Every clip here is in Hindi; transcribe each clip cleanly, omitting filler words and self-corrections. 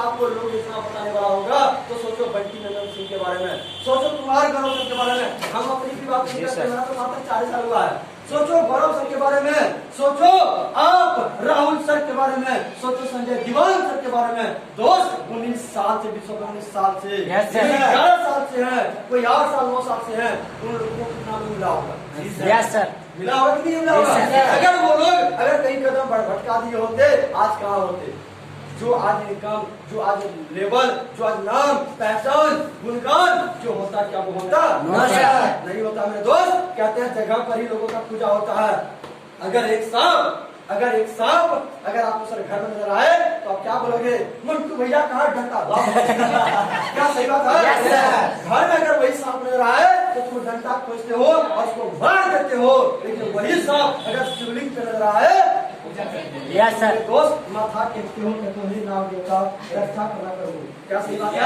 आपको लोग इतना बताने वाला होगा तो सोचो बंटी नंदन सिंह के बारे में, सोचो कुमार गौरव सर के बारे में। हम अपनी भी बात नहीं करते, मेरा तो मात्र 40 साल हुआ है। सोचो गौरव सर के बारे में, सोचो आप राहुल सर के बारे में, सोचो संजय दीवान सर के बारे में। दोस्त 19 साल से 19 साल से 11 साल से है, कोई 8 साल 9 साल से है, उन लोगों को कितना मिला होगा? यस सर, मिला होगा कि नहीं मिला होगा? अगर वो लोग अगर कई कदम भटका दिए होते, आज कहाँ होते? जो आज इनकम, जो आज लेवल, जो आज नाम, पहचान, गुणगान जो होता, क्या वो होता? नहीं होता मेरे दोस्त। कहते हैं जगह पर ही लोगों का पूजा होता है। अगर एक सांप अगर आपको सर घर में नजर आए तो आप क्या बोलोगे? मंटू भैया कहाँ डंडा? क्या सही बात है? घर में अगर वही सांप नजर आए तो तुम डंडा खोजते हो और उसको मार देते हो, लेकिन वही सांप अगर शिवलिंग पे नजर आए यस सर, दोस्त माथा टेकते हो, कहते हो हे नाम देवता रक्षा करना करो। क्या सही बात है?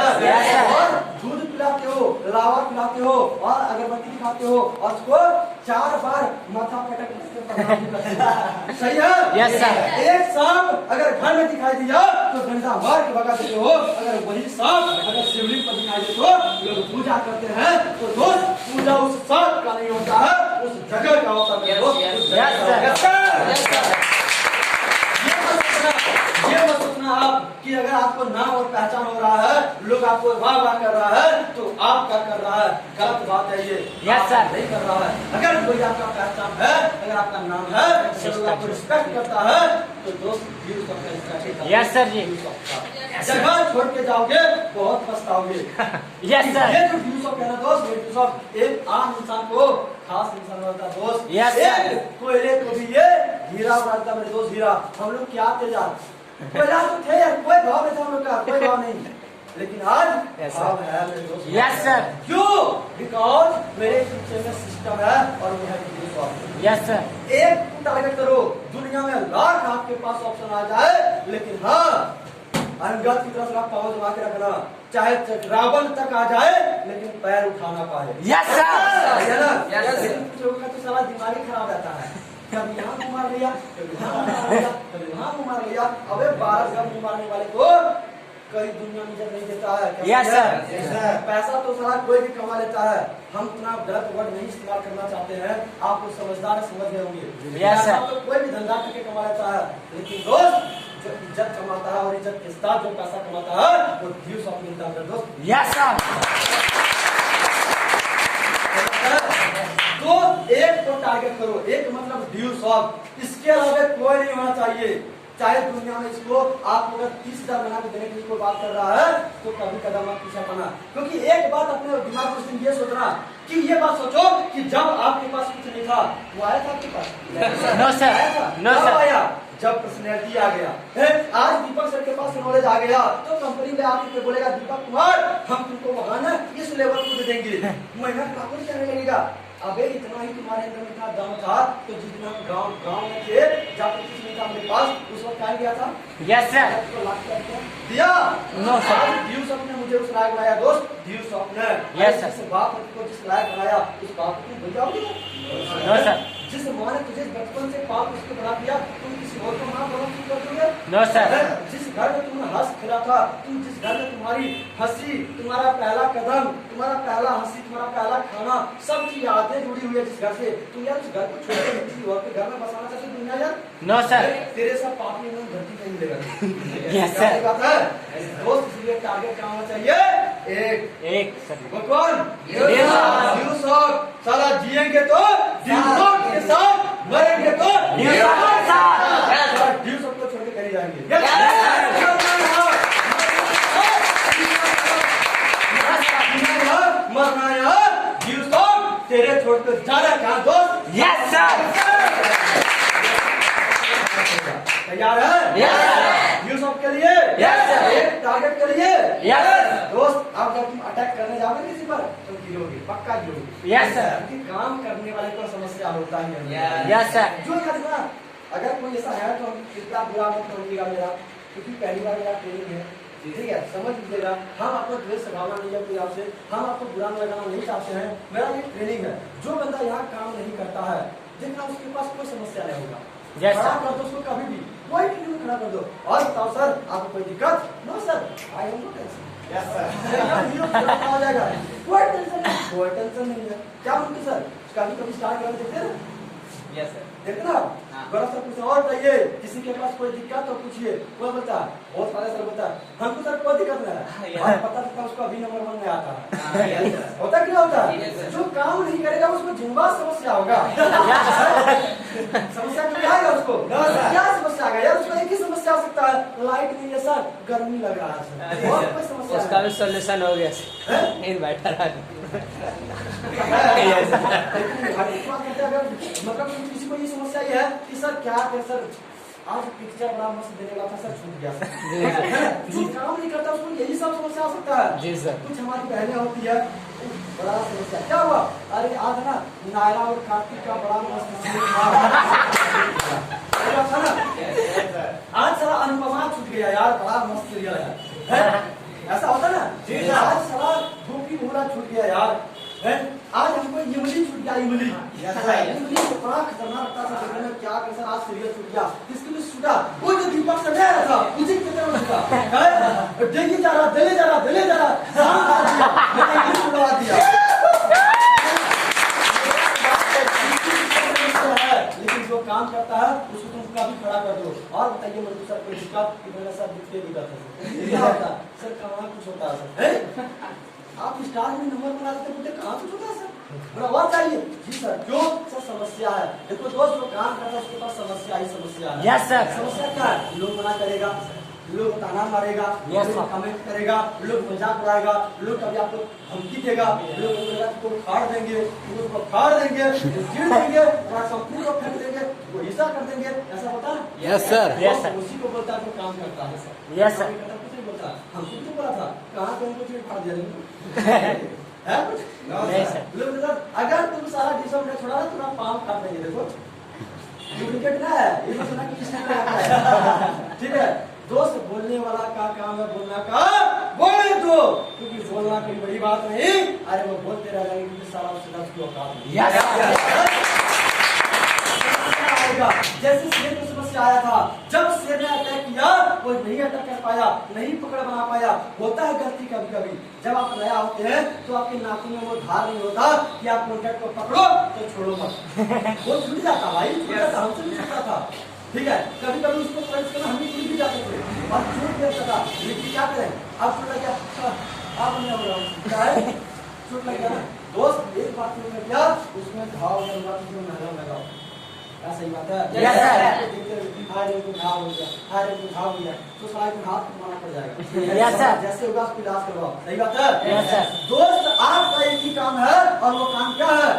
और दूध पिलाते हो, लावा पिलाते हो और अगरबत्ती दिखाते हो और उसको 4 बार माथा पटक के प्रणाम करते हो। सही है? Yes sir. एक सांप अगर घर में दिखाई दिया तो डंडा मार के भगा देते हो, अगर वही सांप अगर शिवलिंग पर दिखाई दे तो लोग पूजा करते हैं। तो दोस्त पूजा उस सांप का नहीं होता है, उस जगह का होता है दोस्त। ये मत सोचना आप कि अगर आपको नाम और पहचान हो रहा है, लोग आपको वाह वाह कर रहा है तो आप क्या कर रहा है? गलत बात है ये। यस सर, नहीं कर रहा है। अगर कोई आपका पहचान है, अगर आपका नाम है, लोग आपको रिस्पेक्ट करता है तो दोस्त यस सर जी, जगह छोड़ के जाओगे बहुत पछताओगे। यस सर, ये जो व्यूज ऑफ कहना दोस्त, व्यूज ऑफ एक आम इंसान को खास इंसान बनता है दोस्त। Yes sir. कोयले को भी ये हीरा बनता मेरे दोस्त, हीरा। हम लोग क्या थे यार, कोयला तो थे यार, कोई भाव नहीं था हम लोग का, कोई भाव नहीं, लेकिन आज भाव है मेरे दोस्त। यस सर, क्यों? बिकॉज मेरे पीछे में सिस्टम है और वो है व्यूज ऑफ। यस सर, एक टारगेट करो, दुनिया में लाख आपके पास ऑप्शन आ जाए, लेकिन हाँ अंगद की तरफ आप पाँव जमा के रखना, चाहे रावण तक आ जाए लेकिन पैर उठाना पाए। यस सर, लेकिन कुछ लोगों का तो सारा दिमाग ही खराब रहता है, कभी यहाँ को मार लिया, कभी वहाँ मार लिया, कभी वहाँ को मार लिया। अबे 12 जब मारने वाले को कई दुनिया में इज्जत नहीं देता है। यस सर, पैसा तो सारा कोई भी कमा लेता है, हम इतना गलत वर्ड नहीं इस्तेमाल करना चाहते हैं, आप लोग समझदार समझ गए होंगे। यस सर, तो कोई भी धंधा करके कमा लेता है, लेकिन दोस्त जो इज्जत कमाता है और इज्जत के साथ जो पैसा कमाता है वो व्यूज ऑफ मिलता है दोस्त। यस सर, तो एक को टारगेट करो, एक मतलब व्यूज ऑफ, इसके अलावा कोई नहीं होना चाहिए। चाहे दुनिया में इसको आप अगर 30,000 बना के देने की कोई बात कर रहा है तो कभी कदम मत पीछे पाना, क्योंकि एक बात अपने दिमाग में ये सोचना कि ये बात सोचो कि जब आपके पास कुछ नहीं था वो आया था आपके पास? नो सर, नो सर, आया जब पर्सनैलिटी आ गया। आज दीपक सर के पास नॉलेज आ गया तो कंपनी में आके बोलेगा दीपक कुमार हम तुमको वहां ना इस लेवल को देंगे, मेहनत काफी करने लगेगा। अबे इतना ही तुम्हारे अंदर इतना दम था तो जितना गांव में थे जब कुछ नहीं था मेरे पास उस वक्त क्या किया था? यस सर, दिया। नो सर, व्यूज ने मुझे उस लायक बनाया दोस्त, व्यूज ने। यस सर, जिस बाप को जिस लायक बनाया उस बाप को भूल जाओगे? नो सर, जिस माँ ने तुझे बचपन से पाप उसको बना दिया तुम किसी और को माँ बनो क्यों कर दोगे? नो सर, जिस घर में तुम हंस खेला था, तुम जिस घर में तुम्हारी हंसी, तुम्हारा पहला कदम, तुम्हारा पहला हंसी, तुम्हारा पहला खाना, सब की यादें जुड़ी हुई है जिस घर से, तुम यार उस घर को छोड़ के किसी और के घर में बसाना चाहते हो दुनिया यार? नो सर, तेरे सब पापी में धरती नहीं मिलेगा। यस सर, बात है दोस्त, इसलिए टारगेट क्या होना चाहिए? एक सर, वो कौन? Views of. साला जिएंगे तो व्यूज ऑफ के साथ, मरेंगे तो व्यूज ऑफ के साथ। व्यूज ऑफ को छोड़ के कहीं जाएंगे। मरना यार व्यूज ऑफ, तेरे छोड़ कर जाना कहाँ दोस्त? यस सर, तैयार है? यस व्यूज ऑफ के लिए, एक टारगेट के लिए। दोस्त आप जब तुम अटैक करने जाओगे किसी पर तो गिरोगे, पक्का गिरोगे। यस सर, क्योंकि काम करने वाले को समस्या होता ही है। यस सर, जो ना अगर कोई ऐसा है तो कितना बुरा मत समझिएगा मेरा, क्योंकि पहली बार मेरा ट्रेनिंग है, ठीक है? समझ लीजिएगा, हम आपको द्वेष भावना नहीं है कोई आपसे, हम आपको बुरा लगाना नहीं चाहते हैं। मेरा ये ट्रेनिंग है, जो बंदा यहाँ काम नहीं करता है देखना उसके पास कोई समस्या नहीं होगा। Yes, खड़ा sir. कर दो उसको कभी भी, कोई ट्रेन में खड़ा कर दो। और बताओ सर आपको कोई दिक्कत? No sir, I am no tension. Yes sir, hero खड़ा हो जाएगा, कोई टेंशन नहीं, कोई टेंशन नहीं है। क्या बोलते सर, कभी कभी स्टार्ट करके देखते हैं ना? Yes sir. देखते ना बड़ा सर कुछ और कहिए, किसी के पास कोई दिक्कत तो पूछिए, कोई बोलता है बहुत सारे सर बोलता है हमको सर कोई दिक्कत नहीं है, और पता चलता उसको अभी नंबर 1 में आता है। होता क्या होता है, जो काम नहीं करेगा उसको जिम्मा समस्या होगा। समस्या क्या आएगा उसको, क्या समस्या आएगा यार, उसको एक ही समस्या आ सकता है, लाइट नहीं है सर, गर्मी लग रहा है सर, और कोई समस्या उसका भी सोल्यूशन हो गया सर, नहीं बैठा रहा। मतलब किसी को ये समस्या ये है कि सर क्या करे सर, आज पिक्चर बड़ा मस्त देने वाला था सर, छूट गया सर, जो काम नहीं करता उसको यही सब समस्या आ सकता है। जी सर। कुछ हमारी बहनें होती है, बड़ा समस्या क्या हुआ, अरे आज ना नायरा और कार्तिक का बड़ा मस्त सीन था ना, आज सारा अनुपमा छूट गया यार, बड़ा मस्त सीरियल है, ऐसा होता ना, आज सारा धूपी भूरा छूट गया यार, है? आज हमको इमली छूट गया, इमली इमली को बड़ा खतरनाक लगता था, देखने में क्या कर सर आज सीरियल छूट गया, किसके लिए छूटा, वो जो दीपक से ले रहा था उसी की तरह छूटा, डेली जा रहा दिले जा रहा दिले जा रहा, शाम आ गया मैंने इंग्लिश छुड़वा दिया। लेकिन जो काम करता है उसको तुम कभी खड़ा कर दो। और बताइए मंजू सर कोई दिक्कत कि मेरा सर दिखते दिक्कत है, क्या होता सर, कहाँ कुछ होता है सर, आप स्टार में नंबर बना देते बोलते कहाँ कुछ होता है सर, बड़ा बात चाहिए जी सर, क्यों सर समस्या है, देखो दोस्त जो काम कर रहा है उसके पास समस्या ही समस्या है। Yes sir. समस्या क्या है, लोग मना करेगा, लोग ताना मारेगा, Yes, लोग sir. कमेंट करेगा, लोग मजाक उड़ाएगा, लोग कभी आपको धमकी देगा, लोग को फाड़ देंगे, लोग को फाड़ देंगे, गिर देंगे, कंप्यूटर को फेंक देंगे, वो हिस्सा कर देंगे, ऐसा होता है? Yes, sir. Yes, sir. उसी को बोलता है जो काम करता है सर। Yes, sir. काम करता कुछ नहीं बोलता, हमको तो बोला था कहाँ पे हमको चीज फाड़ दिया है कुछ नहीं सर। लोग मतलब अगर तुम सारा डिशम ने छोड़ा तो ना पाँव काट देंगे, देखो डुप्लीकेट ना है, ये तो सुना कि किसने लगाया है। ठीक है दोस्त, बोलने वाला का काम है बोलना का, बोले तो, क्योंकि बोलना कोई बड़ी बात नहीं, अरे वो बोलते रह जाएंगे क्योंकि सारा उससे दस की औकात नहीं। आएगा जैसे शेर को समस्या आया था, जब शेर ने अटैक किया वो नहीं अटैक कर पाया, नहीं पकड़ बना पाया, होता है गलती कभी कभी, जब आप नया होते हैं तो आपके नाखून में वो धार नहीं होता कि आप कॉन्टैक्ट को पकड़ो तो छोड़ो मत, वो छूट जाता भाई, छूट जाता, हमसे भी छूटता था। ठीक है कभी कभी उसको प्रयास करना, हम भी छूट भी जाते थे और छूट नहीं सकता, लेकिन क्या करें, अब छूट लग गया, आप नहीं हो रहा छूट लग गया ना दोस्त, एक बात छूट क्या उसमें घाव लगा, उसमें महंगा लगाओ, क्या सही बात है? Yes, sir. हारे को घाव हो गया, हारे को घाव हो गया, तो सारे को हाथ मारना पड़ जाएगा। Yes, sir. जैसे होगा उसको इलाज करवाओ, सही बात है? Yes, sir. दोस्त आपका एक ही काम है और वो काम क्या है,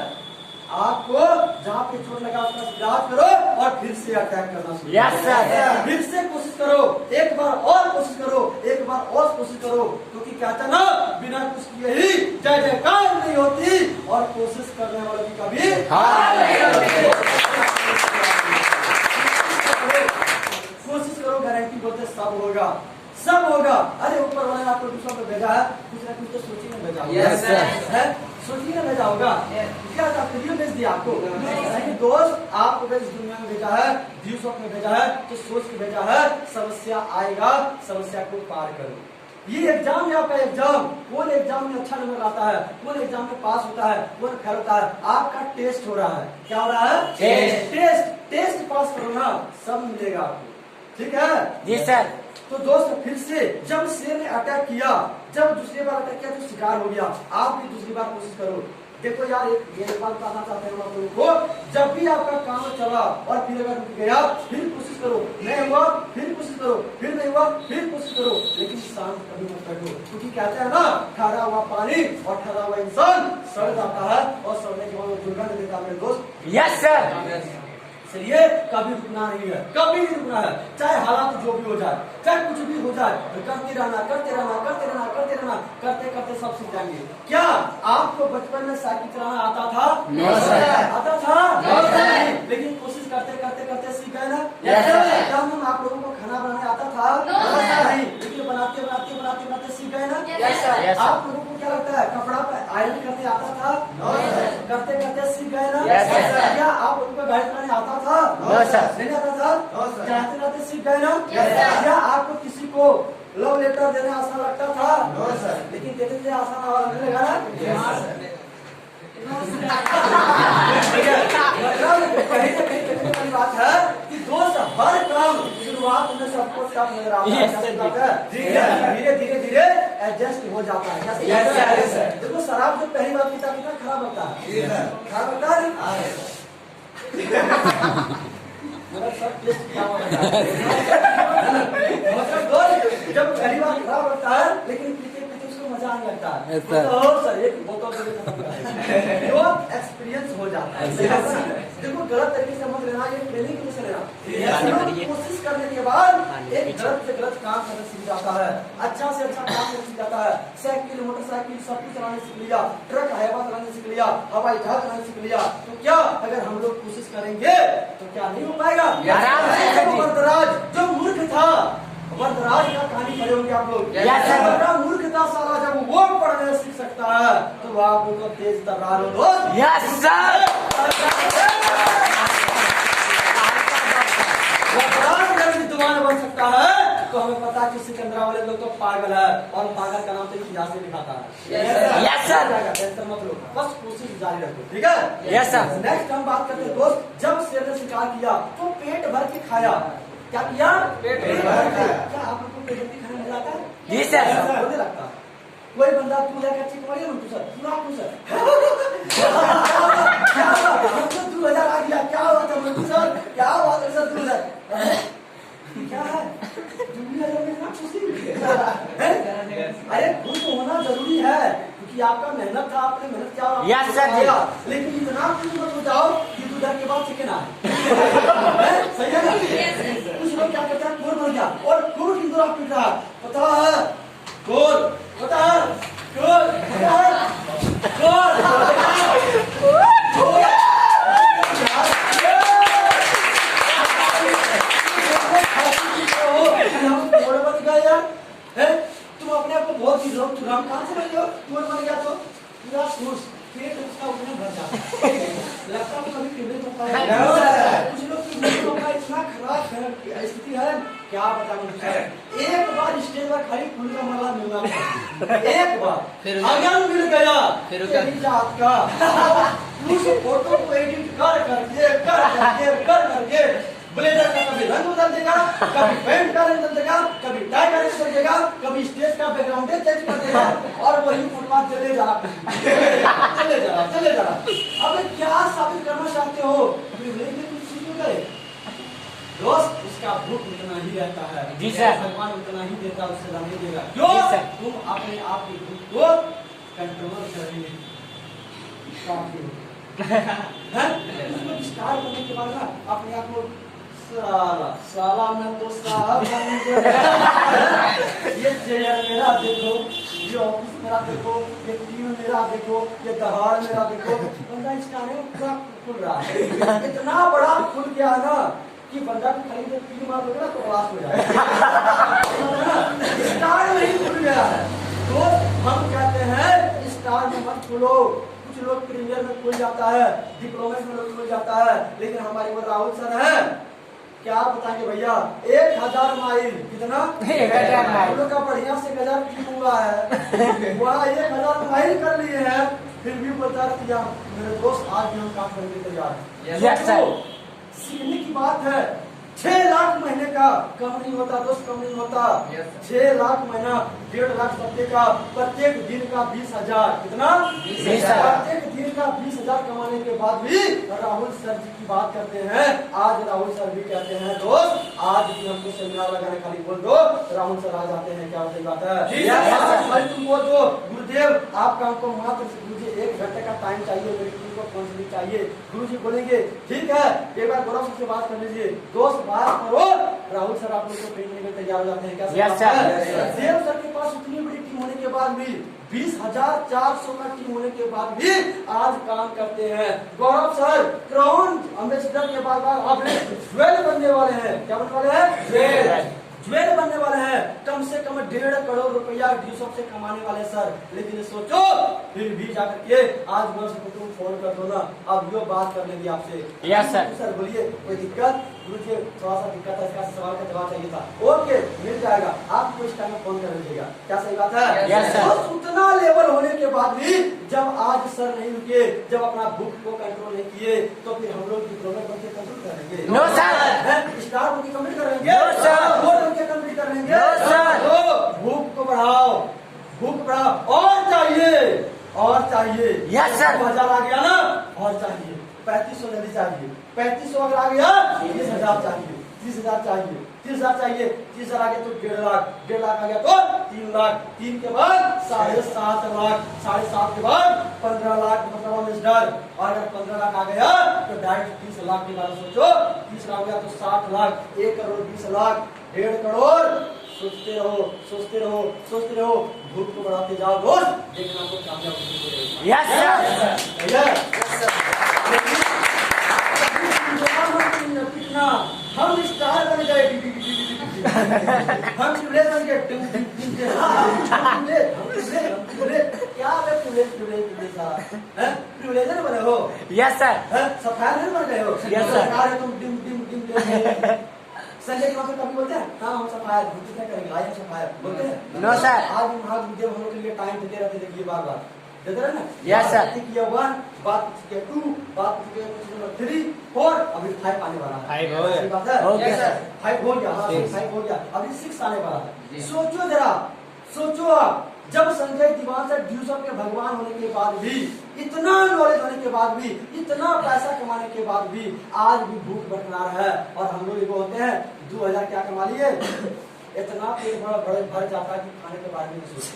आपको जहाँ पे चोट लगा उसका इलाज करो और फिर से अटैक करना शुरू Yes, sir. फिर से कोशिश करो, एक बार और कोशिश करो, एक बार और कोशिश करो, क्योंकि कहते ना बिना कुछ किए ही जय जयकार नहीं होती और कोशिश करने वालों की कभी हार नहीं होती। कोशिश करो, गारंटी बोलते सब होगा, सब होगा। अरे ऊपर वाले आपको दूसरों को भेजा है, कुछ ना कुछ तो सोची में भेजा होगा। Yes, sir. है सोची में भेजा होगा, क्या था वीडियो भेज दिया आपको, नहीं दोस्त आपको इस दुनिया में भेजा है, व्यूज में भेजा है, तो सोच के भेजा है, समस्या आएगा, समस्या को पार करो। ये एग्जाम है आपका एग्जाम, कौन एग्जाम में अच्छा नंबर आता है, कौन एग्जाम में पास होता है, कौन फेल होता है, आपका टेस्ट हो रहा है, क्या हो रहा है, टेस्ट पास करो ना, सब मिलेगा आपको, ठीक है जी सर। तो दोस्त फिर से जब शेर ने अटैक किया, जब दूसरी बार अटैक किया तो शिकार हो गया, आप भी दूसरी बार कोशिश करो। देखो यार एक बात बताना चाहते हैं आप लोगों को, जब भी आपका काम चला और फिर अगर रुक गया फिर कोशिश करो, नहीं हुआ फिर कोशिश करो, फिर नहीं हुआ फिर कोशिश करो, लेकिन शांत कभी मत बैठो, क्योंकि कहते हैं ना ठहरा हुआ पानी और ठहरा हुआ इंसान सड़ जाता है और सड़ने के बाद वो दुर्गंध देता है मेरे दोस्त। Yes sir. इसलिए कभी रुकना नहीं है, कभी नहीं रुकना है, चाहे हालात जो भी हो जाए, चाहे कुछ भी हो जाए, तो करते रहना करते रहना करते रहना करते रहना, करते करते सब सीख जाएंगे। क्या आपको बचपन में साइकिल चलाना आता था? No, sir. आता था? No, sir. लेकिन कोशिश करते करते करते सीख गए ना? Yes, sir. क्या आप लोगों को खाना बनाने आता था? No, sir. नहीं, लेकिन बनाते बनाते बनाते बनाते सीख गए ना? Yes, sir. Yes, sir. आप लोगों को क्या लगता है कपड़ा पे आयरन करने आता था? No, sir. करते करते सीख गए ना? Yes, sir. क्या आप लोगों को गाड़ी चलाने आता था? No sir. नहीं आता था? No sir. चलाते चलाते सीख गए ना? Yes sir. क्या आपको किसी को लव लेटर देना आसान लगता था? No sir. लेकिन देते थे आसान आवाज लगने लगा ना? मतलब कहीं ना कहीं कहने वाली बात है कि दोस्त हर काम शुरुआत में सबको टफ नजर आता है। Yes, कैसे sir. होता है? धीरे धीरे धीरे एडजस्ट हो जाता है। कैसे Yes, होता है? sir. देखो शराब जब पहली बार पीता कितना खराब लगता है। खराब लगता है मतलब सब टेस्ट क्या होता है। मतलब दोस्त जब पहली बार खराब लगता है लेकिन पीते पीते उसको मजा आने लगता है। Yes, sir. तो सर एक बोतल से खत्म कर दें। जो एक्सपीरियंस हो जाता है। Yes, sir. देखो गलत तरीके से मत लेना, ये ट्रेनिंग की से लेना। पानी भरिए। कोशिश करने के बाद पानी एक पीछे। गलत से गलत काम करना सीख जाता है, अच्छा से अच्छा काम करना सीख जाता है। साइकिल मोटरसाइकिल सब कुछ चलाने सीख लिया, ट्रक हवा चलाने सीख लिया, हवाई जहाज चलाने सीख लिया। तो क्या अगर हम लोग कोशिश करेंगे तो क्या नहीं हो पाएगा? आराम से देखो वरदराज जो मूर्ख था, वरदराज का कहानी पढ़े होंगे आप लोग। Yes, sir. बड़ा मूर्ख था साला, जब वो पढ़ने सीख सकता है तो आप उनको तेज तर्रार हो दोस्त। Yes sir. वरदान अगर विद्वान बन सकता है तो हमें पता है कि सिकंदरा वाले लोग तो पागल है और पागल का नाम तो इतिहास में दिखाता है। Yes, sir. टेंशन मत लो, बस कोशिश जारी रखो, ठीक है? Yes, sir. नेक्स्ट हम बात करते हैं दोस्त, जब शेर ने शिकार किया तो पेट भर के खाया। क्या किया? पेट भर के खाया। क्या आप लोगों को पेट भर के खाने मजा आता है? जी सर। मुझे लगता है कोई बंदा तू जाकर चिक मारिए ना, तू सर पूरा तू सर क्या हुआ? हमको 2000 आ गया, क्या हुआ था मंटू सर? क्या हुआ था सर 2000? क्या है? 2000 में इतना खुशी है? अरे खुश होना जरूरी है क्योंकि आपका मेहनत था, आपने मेहनत किया और आपको Yes, sir. आया। लेकिन इतना खुश मत हो जाओ कि 2000 के बाद चिकन आए। सही है ना? कुछ लोग क्या करते हैं, गोल बन गया और गोल की तरफ पीट रहा, पता है गोल, पता है गोल, पता है गोल, तुम अपने आप को बहुत चीज तुम कहां से बन गए हो? गोल बन गया तो पूरा खुश, पेट उसका उतने भर जाता है। लगता है कभी टेबल होता है, कुछ लोग की वीडियो का इतना खराब स्थिति है क्या बताऊं। एक बार स्टेज पर खड़ी फूल का माला मिलना था, एक बार अगन मिल गया फिर तेरी जात का उस फोटो को एडिट कर करके ब्लेजर का कभी रंग बदल देगा, कभी पैंट का रंग बदल देगा, कभी टाई का रंग बदल देगा, कभी स्टेज का बैकग्राउंड चेंज कर देगा और वही फुटपाथ चले जा अब क्या साबित करना चाहते हो? कुछ सीख गए दोस्त, उसका भूख उतना ही रहता है। जी सर। भगवान उतना ही देता, उससे ज्यादा नहीं देगा। जी क्यों? सर। तुम अपने आप की भूख को कंट्रोल करेंगे स्टार्ट करने के बाद ना अपने आप को साला मैं तो साहब ये चेयर मेरा देखो, ये ऑफिस मेरा देखो, ये टीम मेरा देखो, ये दहाड़ मेरा देखो। बंदा स्टार्ट पूरा खुल रहा है, इतना बड़ा खुल गया ना कि बंदा को खाली जब तीन मार दोगे ना तो क्लास हो जाएगा। स्टार नहीं खुल गया है तो हम कहते हैं स्टार में मत खुलो। कुछ लोग प्रीमियर में खुल जाता है, डिप्लोमा में लोग खुल जाता है, लेकिन हमारे वो राहुल सर है, क्या बताएंगे भैया, 1000 माइल कितना 1000 माइल हम लोग का बढ़िया से गजब की हुआ है वहाँ 1000 माइल कर लिए हैं, फिर भी बोलता है मेरे दोस्त आज भी हम काम करने के तैयार हैं। Yes, sir. सीखने की बात है। 6 लाख महीने का कम नहीं होता दोस्त, कम नहीं होता। Yes, 6 लाख महीना 1.5 लाख सप्ते का, प्रत्येक दिन का 20,000 कितना 20,000। प्रत्येक दिन का 20,000 कमाने के बाद भी राहुल सर जी की बात करते हैं। आज राहुल सर भी कहते हैं दोस्त आज भी हमको सेमिनार लगाने खाली बोल दो, राहुल सर आ जाते हैं। क्या सही बात है? तुम बोल दो गुरुदेव आपका हमको मात्र गुरुजी 1 घंटे का टाइम चाहिए, मेरी टीम को काउंसलिंग चाहिए। गुरुजी बोलेंगे ठीक है, एक बार गौरव से बात कर लीजिए। दोस्त बात करो, राहुल सर आप लोग को ट्रेनिंग में तैयार हो जाते हैं। क्या Yes, sir. देव सर के पास इतनी बड़ी टीम होने के बाद भी 20,400 का टीम होने के बाद भी आज काम करते हैं। गौरव सर क्राउन एम्बेसडर के बाद आप 12 बनने वाले हैं। क्या बनने वाले हैं? 12 ज्वेल बनने वाले हैं, कम से कम 1.5 करोड़ रुपया ड्यूसॉप से कमाने वाले सर। लेकिन सोचो फिर भी जाकर के आज मैं तुम फोन कर दो ना, अब यो बात कर लेंगे आपसे। Yes sir. सर बोलिए कोई दिक्कत? गुरुजी थोड़ा सा दिक्कत है, इसका सवाल का जवाब चाहिए था। ओके मिल जाएगा, आपको इस टाइम में फोन कर लीजिएगा। क्या सही बात है? Yes sir. और उतना लेवल होने के बाद भी जब आज सर नहीं रुके, जब अपना भूख को कंट्रोल नहीं किए, तो फिर हम लोग डिप्लोमा बन के कंट्रोल करेंगे? No sir. स्टार बन के कंप्लीट करेंगे? No sir. बोर्ड बन के कंप्लीट करेंगे? No sir. तो भूख को बढ़ाओ, भूख बढ़ाओ, और चाहिए, और चाहिए। Yes sir. 2000 आ गया ना, और चाहिए 3500 जल्दी चाहिए। 3500 अगर आ गया 30,000 चाहिए, 30,000 चाहिए, 30,000 चाहिए, 30,000 आ गया तो 1.5 लाख, 1.5 लाख आ गया तो 3 लाख, 3 के बाद 7.5 लाख, 7.5 के बाद 15 लाख, मतलब मिस्टर। और अगर 15 लाख आ गया तो डायरेक्ट 30 लाख के बारे में सोचो। 30 लाख हो गया तो 60 लाख, 1 करोड़ 20 लाख, 1.5 करोड़। सोचते रहो, सोचते रहो, सोचते रहो, भूख को बढ़ाते जाओ दोस्त, देखना आपको कामयाब होगी। Yes sir. कितना हम स्टार बन गए, हम चूल्हे बन गए, क्या प्रिविलेजर बने हो? Yes sir. सफायर नहीं बन गए हो? Yes sir. तुम डिम डिम डिम संजय के मतलब कभी बोलते हैं हाँ हम सफायर क्या करेंगे, आज हम सफायर बोलते हैं? No sir. आज महादेव हम लोग के लिए टाइम देते रहते, देखिए बार बार देते रहे ना। Yes sir. बात किया 1, बात किया 2, बात किया 3, 4, अभी 5 आने वाला है। 5 हो गया। सही बात है? Okay sir. 5 हो गया, हाँ 5 हो गया, अभी 6 आने वाला है। सोचो जरा, सोचो आप, जब संजय दीवान सर ड्यूसॉप के भगवान होने के बाद भी, इतना नॉलेज होने के बाद भी, इतना पैसा कमाने के बाद भी आज भी भूख बरकरार है। और हम लोग वो होते हैं 2000 क्या कमा लिए, इतना पेट बड़ा भर जाता है कि खाने के बारे में नहीं सोचते।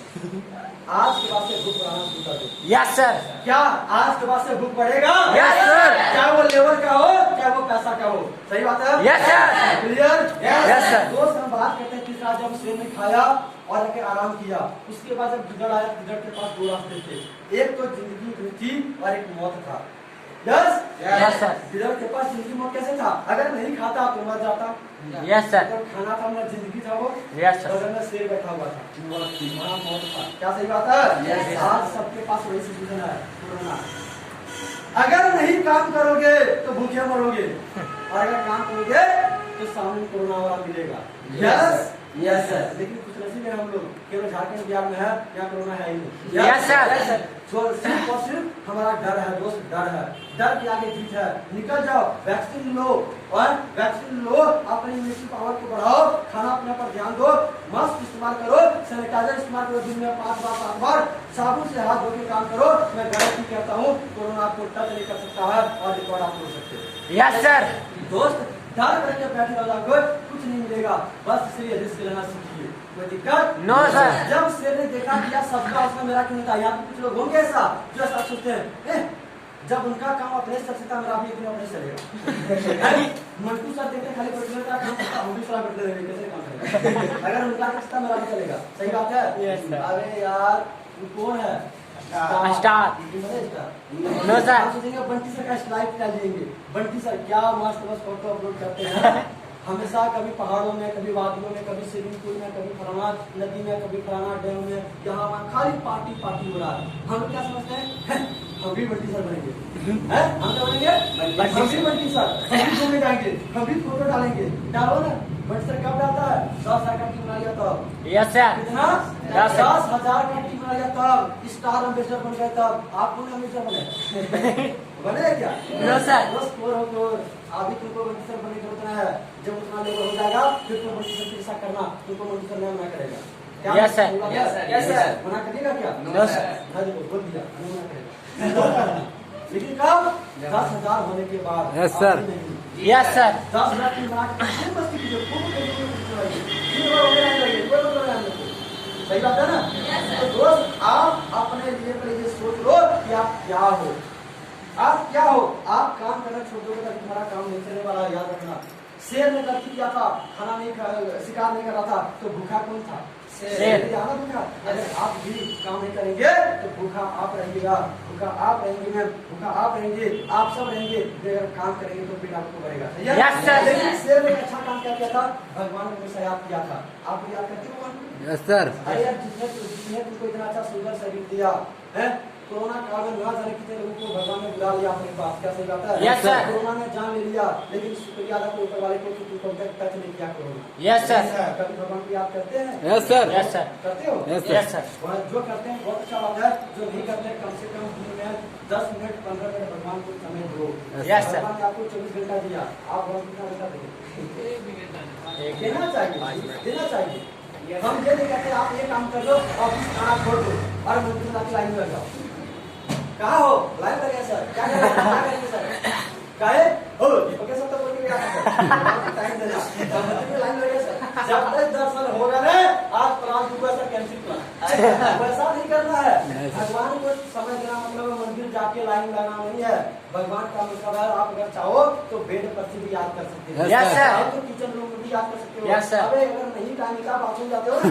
आज के बाद से भूख बढ़ाना शुरू कर दो। Yes sir. क्या आज के बाद से भूख बढ़ेगा? Yes sir. चाहे वो लेवल का हो, चाहे वो पैसा का हो। सही बात है? Yes sir. Clear? Yes sir. दोस्त हम बात करते हैं किस रात जब शेर ने खाया और आके आराम किया, उसके बाद जब गिदड़ आया, गिदड़ के पास 2 रास्ते थे, एक तो जिंदगी थी और एक मौत था। Yes yes sir. गिदड़ के पास जिंदगी मौत कैसे था? अगर नहीं खाता तो मर जाता। Yes sir. अगर खाना था ना जिंदगी था वो। Yes sir. बगल में शेर बैठा हुआ था, वहाँ मौत था। क्या सही बात है? यस। आज सबके पास वही सिचुएशन है, कोरोना। अगर नहीं काम करोगे तो भूखे मरोगे, और अगर काम करोगे तो सामने कोरोना वाला मिलेगा। Yes yes sir. लेकिन कुछ नसीब है हम लोग, केवल झारखंड बिहार में है, यहाँ कोरोना है ही नहीं। Yes sir. जो सिर्फ और सिर्फ हमारा डर है दोस्त, डर है, डर के आगे जीत है। निकल जाओ, वैक्सीन लो, और वैक्सीन लो, अपनी इम्यूनिटी पावर को बढ़ाओ, खाना पीने पर ध्यान दो, मास्क इस्तेमाल करो, सैनिटाइजर इस्तेमाल करो, दिन में 5 बार 7 बार, साबुन से हाथ धो के काम करो। मैं गारंटी करता हूँ कोरोना आपको टच नहीं कर सकता है, और रिकॉर्ड आप हो सकते हैं। Yes sir. दोस्त डर करके बैठे रहो, कुछ नहीं मिलेगा, बस इसलिए रिस्क लेना सीखिए। कोई दिक्कत? No sir. जब शेर ने देखा कि यार सबका उसका मेरा क्यों नहीं था, यहाँ कुछ लोग होंगे ऐसा जो ऐसा सोचते हैं, जब उनका काम अपने से था, मेरा भी अपने से चलेगा। मंटू सर देखते खाली पर्टिकुलर का काम करता, हम भी सलाह करते रहेंगे कैसे काम करेगा, अगर उनका रिश्ता मेरा भी चलेगा। सही बात है? अरे यार कौन है? स्टार। No sir. आप सोचेंगे बंटी सर का स्लाइड क्या लेंगे, बंटी सर क्या मस्त मस्त फोटो अपलोड करते हैं हमेशा, कभी पहाड़ों में, कभी वादियों में, कभी स्विमिंग पूल में, कभी फलाना नदी में, कभी फलाना डैम में, यहाँ वहाँ खाली पार्टी पार्टी हो रहा है। हम लोग क्या समझते हैं? हम भी बंटी सर बनेंगे, हैं? हम क्या बनेंगे? हम भी बंटी सर, हम भी घूमने जाएंगे, हम भी फोटो डालेंगे। डालो ना, बंटी सर कब डालता है? 10,000 का टीम बना लिया तब। Yes sir. कितना? 10,000 का टीम बना लिया तब, स्टार एम्बेसडर बन गए तब। आप कौन एम्बेसडर बने? बने क्या? No sir. बस अभी तुमको बंटी सर बनने की जरूरत है। जब उतना लेवल हो जाएगा फिर तुम बंटी सर के साथ करना, तुमको बंटी सर मना करेगा। Yes sir. Yes sir. मना करेगा क्या? No sir. बोल दिया मना करेगा। लेकिन कब? 10,000 होने के बाद। Yes sir. Yes sir. 10,000 की बना के मस्ती कीजिए, खूब सही बात है ना? तो दोस्त आप अपने लिए पहले ये सोच लो कि आप क्या हो, आप क्या हो। आप काम करना छोड़ दोगे तो तुम्हारा काम नहीं चलने वाला, याद रखना। शेर ने गलती किया था, खाना नहीं शिकार नहीं कर रहा था, तो भूखा कौन था? शेर। ध्यान रखना, अगर आप भी काम नहीं करेंगे तो भूखा आप रहेंगे, भूखा आप रहेंगे मैम, भूखा आप रहेंगे, आप सब रहेंगे। अगर काम करेंगे तो पेट आपको भरेगा। सही है? Yes, sir. लेकिन शेर ने अच्छा काम क्या किया था? भगवान को हमेशा याद किया था। आप याद करते हो भगवान को? Yes sir. अरे यार, जिसने तुमको इतना अच्छा सुंदर शरीर दिया है, कोरोना काल में ना जाने कितने लोगों को भगवान ने बुला लिया अपने पास। क्या सही बात है? Yes, sir. कोरोना ने जान ले लिया, लेकिन शुक्रिया अदा करो ऊपर वाले को कि तुमको टच नहीं किया कोरोना। Yes, sir. कभी भगवान को याद करते हैं? Yes sir. Yes, sir. करते हो? Yes, Yes, sir. और जो करते हैं बहुत अच्छा बात है, जो नहीं करते कम से कम दिन में 10 मिनट 15 मिनट भगवान को समय दो। Yes, sir. भगवान ने आपको 24 घंटा दिया, आप भगवान कितना घंटा देंगे? देना चाहिए, देना चाहिए। हम ये नहीं कहते आप ये काम कर लो और खाना छोड़ दो और मंदिर में लाइन में लग जाओ। कहाँ हो? लाइन लगे सर, क्या करेंगे सर? काहे हो ओके सब तो बोल के टाइम देना मंदिर में लाइन लगे सर। जब तक दर्शन होगा ना आज प्राण को ऐसा कैंसिल करना, वैसा नहीं करना है। भगवान को समय देना मतलब मंदिर जाके लाइन लगाना नहीं है। भगवान का मतलब है आप अगर चाहो तो बेड पर से भी याद कर सकते हो। Yes, sir. आप तो किचन रूम में भी याद कर सकते हो। Yes, sir. अबे अगर नहीं टाइम निकला बाथरूम जाते हो ना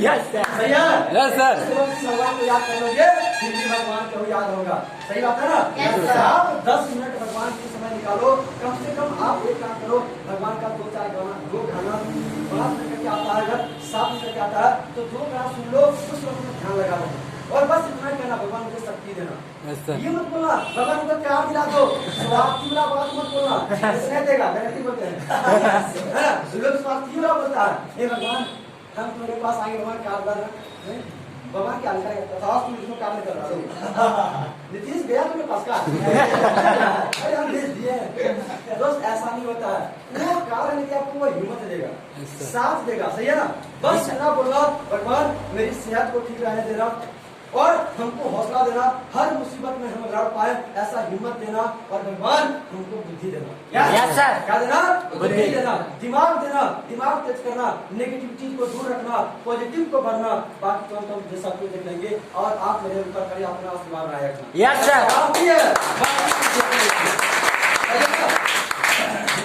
Yes, sir. सही है? Yes, sir. भगवान को याद कर लोगे फिर भी भगवान को याद होगा। सही बात है ना? Yes, sir. आप 10 मिनट भगवान के समय निकालो, कम से कम आप एक काम करो, भगवान का 2-4 गाना, 2 गाना 5 मिनट करके आता है, अगर 7 मिनट करके आता है तो 2 गाना सुन लो, उस वक्त में ध्यान लगा लो और बस इतना ही कहना, भगवान को शक्ति देना। Yes sir. ये मत बोलना भगवान को प्यार दिला दो, स्वार्थी वाला बात मत बोलना, ऐसे नहीं देगा, गलती बोलते हैं। लोग स्वार्थी वाला बोलता है, हे भगवान हम तुम्हारे पास आएंगे, भगवान क्या कर भगवान क्या लिखा है? बताओ तुम इसको काम नहीं कर रहा। नीतीश गया तुम्हारे पास का? अरे हम भेज दिए हैं। दोस्त ऐसा नहीं होता है, वो कारण है कि आपको वो हिम्मत देगा, साथ देगा। सही है ना? बस इतना बोलना, भगवान मेरी सेहत को ठीक रहने देना और हमको हौसला देना, हर मुसीबत में हम लड़ पाए ऐसा हिम्मत देना और भगवान हमको बुद्धि देना। Yes, sir. क्या देना? बुद्धि देना, दिमाग देना, दिमाग तेज करना, नेगेटिव चीज को दूर रखना, पॉजिटिव को भरना। बाकी तो हम जैसा कुछ देख लेंगे और आप मेरे ऊपर करिए अपना आशीर्वाद बनाए रखना। Yes, sir.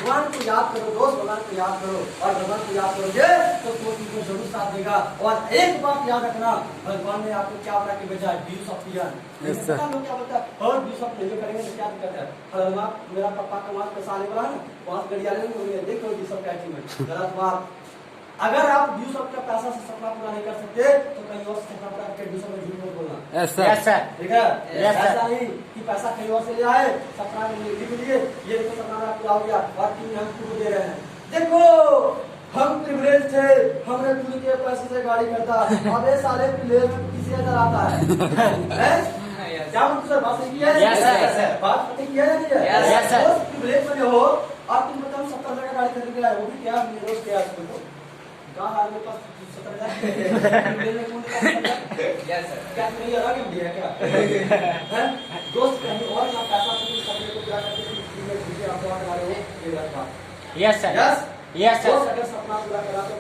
भगवान को याद करो दोस्त, भगवान को याद करो और भगवान को याद करोगे तो वो तुमको जरूर साथ देगा। और एक बात याद रखना, भगवान ने आपको क्या बना के भेजा है? ड्यूस ऑफ ईयर। Yes, sir. लोग क्या बोलता है और ड्यूस ऑफ नहीं करेंगे तो क्या दिक्कत है? अगर मेरा पापा का वहां पैसा आने वाला है ना, वहां से गड़िया लेंगे, देखो ड्यूस ऑफ कैचिंग में गलत बात। अगर आप ड्यूस ऑफ का पैसा से सपना पूरा नहीं कर सकते तो कहीं और से सपना पूरा करके ड्यूस ऑफ में झूठ मत बोलना। Yes sir. Yes, sir. ठीक है? Yes, sir. ऐसा नहीं कि पैसा कहीं और से ले आए सपना में लिख लिए, ये देखो सपना में पूरा हो गया और 3 हम तुमको दे रहे हैं। देखो हम प्रिविलेज थे, हमने पूरी के पैसे से गाड़ी करता, अब ये साले प्रिविलेज में किसी नजर आता है? क्या मतलब सर बात सही है? Yes, sir. बात पता किया या नहीं है? Yes, sir. प्रिविलेज में हो और तुम बताओ 70,000 का गाड़ी खरीद के लाए, वो भी क्या मेरे दोस्त क्या तुमको कहाँ आदमी पास 70,000 प्रिविलेज में कौन देता है? क्या तुम्हें अलग ही दिया क्या? हैं? दोस्त कहीं और ना पैसा से सपने को पूरा करके किसी में आपको आने वाले हो, ये गलत बात। Yes, sir. Yes? Yes, sir. दोस्त अगर सपना पूरा करा तो